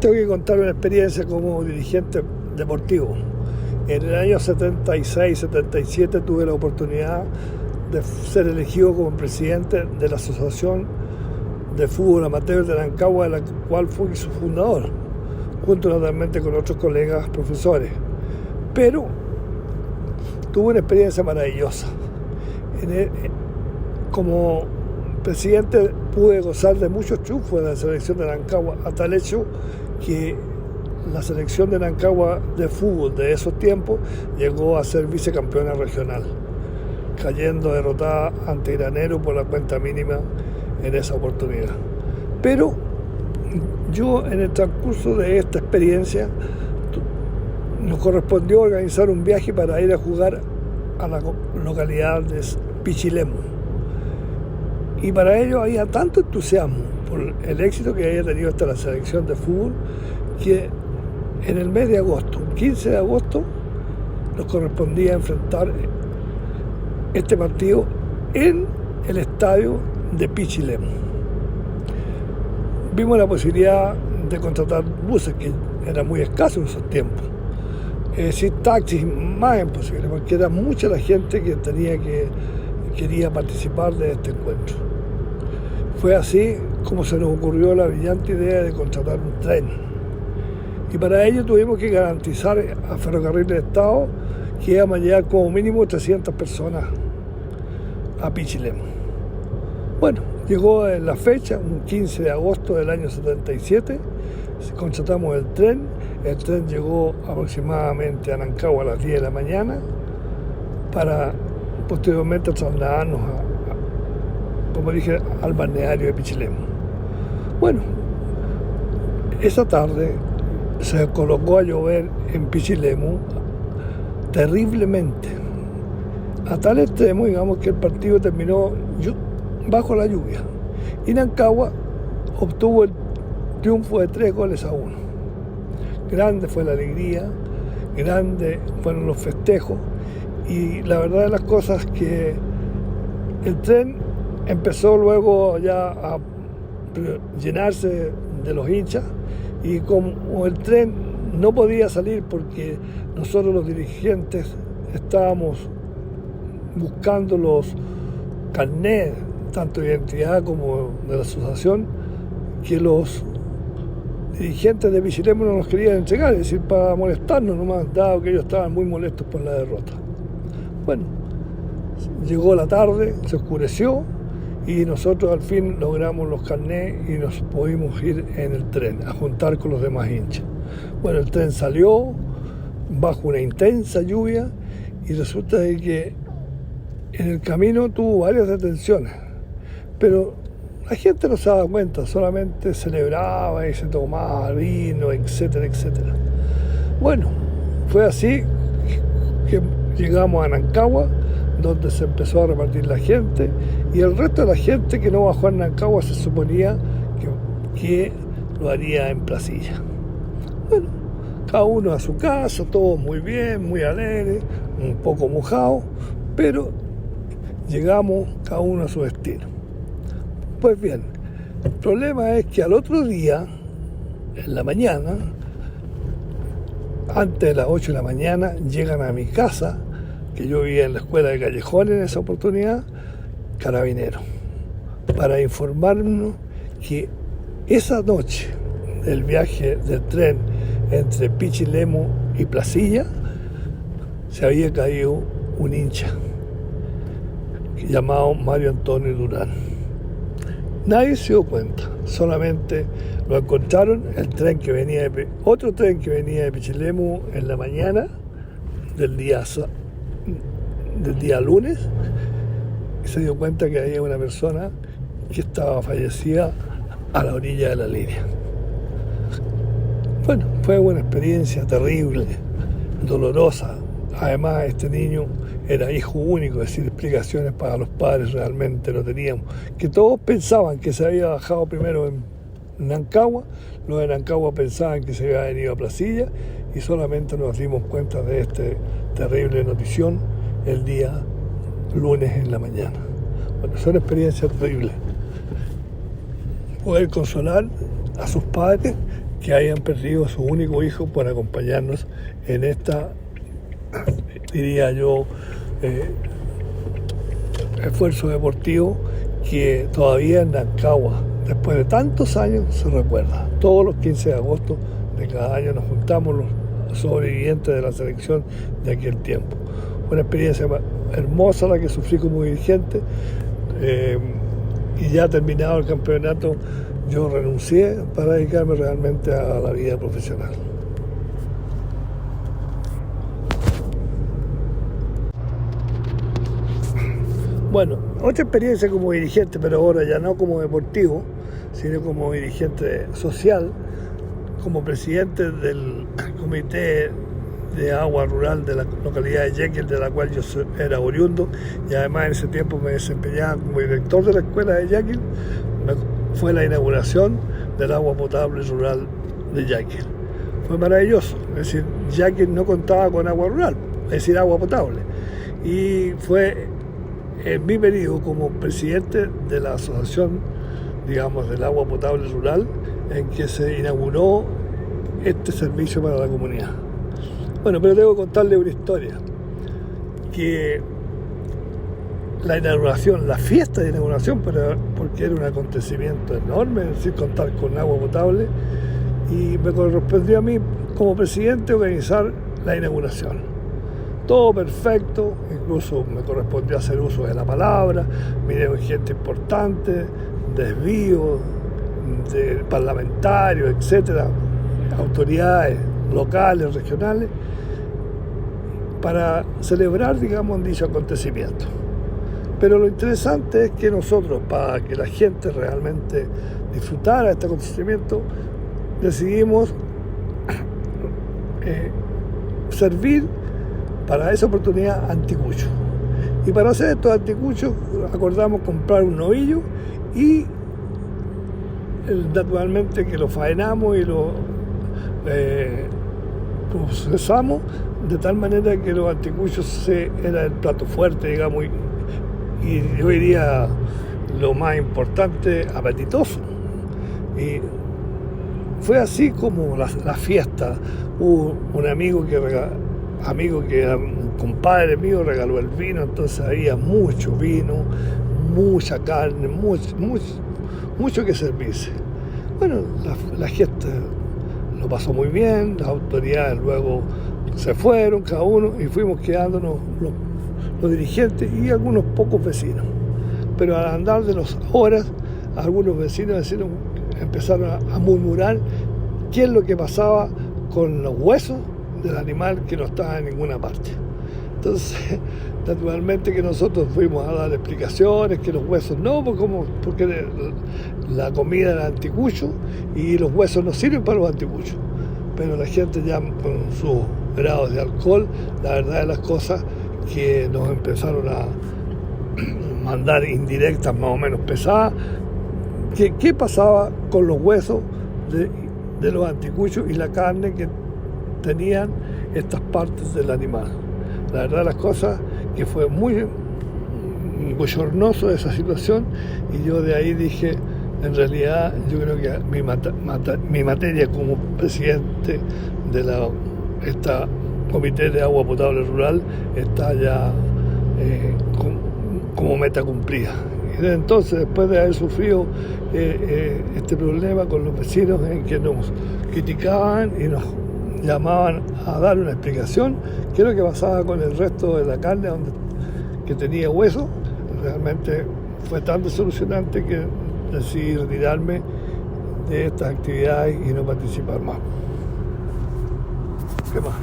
tengo que contar una experiencia como dirigente deportivo. En el año 76-77 tuve la oportunidad de ser elegido como presidente de la Asociación de Fútbol Amateur de Rancagua, de la cual fui su fundador, junto naturalmente con otros colegas profesores. Pero tuve una experiencia maravillosa. Como presidente pude gozar de muchos triunfos de la selección de Rancagua, a tal hecho que la selección de Rancagua de fútbol de esos tiempos llegó a ser vicecampeona regional, cayendo derrotada ante Granero por la cuenta mínima en esa oportunidad. Pero yo, en el transcurso de esta experiencia, nos correspondió organizar un viaje para ir a jugar a la localidad de Pichilemu. Y para ello había tanto entusiasmo por el éxito que había tenido hasta la selección de fútbol, que en el mes de agosto, el 15 de agosto, nos correspondía enfrentar este partido en el estadio de Pichilemu. Vimos la posibilidad de contratar buses, que era muy escaso en esos tiempos. Sin taxis, más imposible, porque era mucha la gente que quería participar de este encuentro. Fue así como se nos ocurrió la brillante idea de contratar un tren. Y para ello tuvimos que garantizar a Ferrocarril del Estado que íbamos a llegar como mínimo 300 personas a Pichilemu. Bueno, llegó en la fecha, un 15 de agosto del año 77, contratamos el tren llegó aproximadamente a Rancagua a las 10 de la mañana para posteriormente trasladarnos como dije, al balneario de Pichilemu. Bueno, esa tarde se colocó a llover en Pichilemu terriblemente, a tal extremo, digamos, que el partido terminó bajo la lluvia y Rancagua obtuvo el triunfo de 3-1. Grande fue la alegría, grande fueron los festejos, y la verdad de las cosas es que el tren empezó luego ya a llenarse de los hinchas, y como el tren no podía salir porque nosotros los dirigentes estábamos buscando los carnets, tanto de identidad como de la asociación, que los dirigentes de Pichilemu no nos querían entregar, es decir, para molestarnos nomás, dado que ellos estaban muy molestos por la derrota. Bueno, llegó la tarde, se oscureció y nosotros al fin logramos los carnets y nos pudimos ir en el tren a juntar con los demás hinchas. Bueno, el tren salió bajo una intensa lluvia y resulta de que en el camino tuvo varias detenciones, pero la gente no se daba cuenta, solamente celebraba y se tomaba vino, etcétera, etcétera. Bueno, fue así que llegamos a Rancagua, donde se empezó a repartir la gente, y el resto de la gente que no bajó en Rancagua se suponía que lo haría en Placilla. Bueno, cada uno a su casa, todos muy bien, muy alegres, un poco mojados, pero llegamos cada uno a su destino. Pues bien, el problema es que al otro día, en la mañana, antes de las 8 de la mañana, llegan a mi casa, que yo vivía en la escuela de Callejón en esa oportunidad, carabineros, para informarnos que esa noche del viaje del tren entre Pichilemu y Placilla se había caído un hincha llamado Mario Antonio Durán. Nadie se dio cuenta, solamente lo encontraron otro tren que venía de Pichilemu en la mañana del día lunes, y se dio cuenta que había una persona que estaba fallecida a la orilla de la línea. Bueno, fue una experiencia terrible, dolorosa. Además, este niño era hijo único, es decir, explicaciones para los padres realmente no teníamos. Que todos pensaban que se había bajado primero en Rancagua, los de Rancagua pensaban que se había venido a Placilla, y solamente nos dimos cuenta de esta terrible notición el día lunes en la mañana. Bueno, son experiencias terribles. Poder consolar a sus padres que hayan perdido a su único hijo por acompañarnos en esta, diría yo, esfuerzo deportivo que todavía en Rancagua, después de tantos años, se recuerda. Todos los 15 de agosto de cada año nos juntamos los sobrevivientes de la selección de aquel tiempo. Una experiencia hermosa la que sufrí como dirigente, y ya terminado el campeonato yo renuncié para dedicarme realmente a la vida profesional. Bueno, otra experiencia como dirigente, pero ahora ya no como deportivo, sino como dirigente social, como presidente del Comité de Agua Rural de la localidad de Jekyll, de la cual yo era oriundo, y además en ese tiempo me desempeñaba como director de la escuela de Jekyll. Fue la inauguración del agua potable rural de Jekyll. Fue maravilloso, es decir, Jekyll no contaba con agua rural, es decir, agua potable, y fue en mi periodo como presidente de la asociación, digamos, del agua potable rural, en que se inauguró este servicio para la comunidad. Bueno, pero tengo que contarle una historia, que la inauguración, la fiesta de inauguración, porque era un acontecimiento enorme, es decir, contar con agua potable, y me correspondió a mí como presidente organizar la inauguración. Todo perfecto, incluso me correspondió hacer uso de la palabra, vinieron gente importante, desvíos de parlamentarios, etcétera, autoridades locales, regionales, para celebrar, digamos, dicho acontecimiento. Pero lo interesante es que nosotros, para que la gente realmente disfrutara de este acontecimiento, decidimos servir para esa oportunidad anticuchos. Y para hacer estos anticuchos acordamos comprar un novillo y naturalmente que lo faenamos y lo procesamos de tal manera que los anticuchos era el plato fuerte, digamos, y yo diría lo más importante, apetitoso. Y fue así como la fiesta. Hubo un amigo que era un compadre mío, regaló el vino, entonces había mucho vino, mucha carne, mucho que servirse. Bueno, la gente lo pasó muy bien, las autoridades luego se fueron cada uno y fuimos quedándonos los dirigentes y algunos pocos vecinos. Pero al andar de las horas, algunos vecinos empezaron a murmurar qué es lo que pasaba con los huesos del animal que no estaba en ninguna parte. Entonces, naturalmente que nosotros fuimos a dar explicaciones, que los huesos no, porque la comida era anticucho y los huesos no sirven para los anticuchos. Pero la gente ya con sus grados de alcohol, la verdad de las cosas, que nos empezaron a mandar indirectas más o menos pesadas, qué pasaba con los huesos de los anticuchos y la carne que tenían estas partes del animal. La verdad de las cosas que fue muy bochornoso esa situación, y yo de ahí dije, en realidad yo creo que mi materia como presidente de esta Comité de Agua Potable Rural está ya como meta cumplida. Y desde entonces, después de haber sufrido este problema con los vecinos en que nos criticaban y nos llamaban a dar una explicación, qué es lo que pasaba con el resto de la carne que tenía hueso, realmente fue tan desilusionante que decidí retirarme de estas actividades y no participar más. ¿Qué más?